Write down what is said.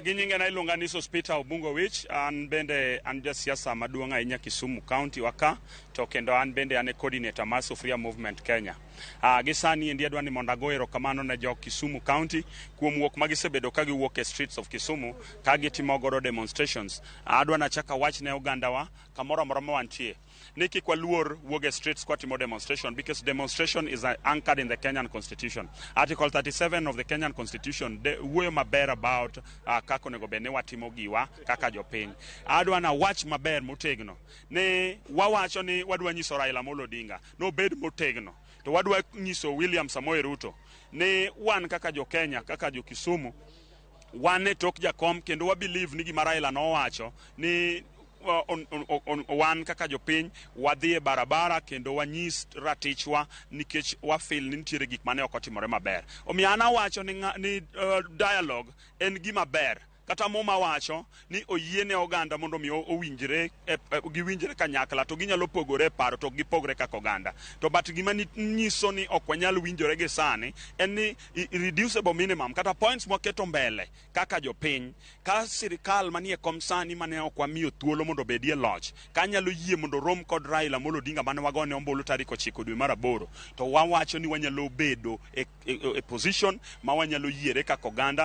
Ginyinge na ilunga ni Sospeter Obungu an bende an jasiasa maduong' ahinya Kisumu County waka to kendo an bende an coordinator mar Sufuria Movement Kenya. Gisani endi adwani mondo ago erokamano ne jo Kisumu County kuom wuok magisebedo ka giwuok e streets of Kisumu ka gitimo godo demonstrations. Adwana chaka wach ne ogandawa kamoro amora ma wantie ni kik waluor wuok e streets kwa timo demonstration, because demonstration is anchored in the Kenyan Constitution. Article 37 of the Kenyan Constitution wuoyo maber about kako nego bene watimo giwa kaka jopiny. Adwana wach maber motegno ne wawacho ni wadwa nyiso Raila Odinga no obed motegno, to wadwa nyiso William Samoei Ruto ne wan kaka jo Kenya, kaka jo Kisumu, wan ne tok jakom kendo wa believe ni gima Raila no wacho ni wan kaka jopiny wadhi e barabara kendo wanyis ratichwa nikech wafil ni nitiere gik mane ok otimore maber. Omiyo an awacho ni dialogue en gima ber. Kata moma wacho ni oyiene oganda mondo mi owinjre giwinjre kanyakla to ginyalo pogore paro to gipogre kaka oganda. To but gima nyiso ni ok wanyal winjore gi sani en ni reducible minimum kata points moketo mbele kaka jopiny ka sirikal manie kom sani mane ok wamiyo thuolo mondo bedie loch kanyalo yie mondo rom kod Raila Odinga mane wagone ombulu tarik 9 dwe mar 8 to wawacho ni wanyalo bedo e position ma wanyalo yiere kaka oganda.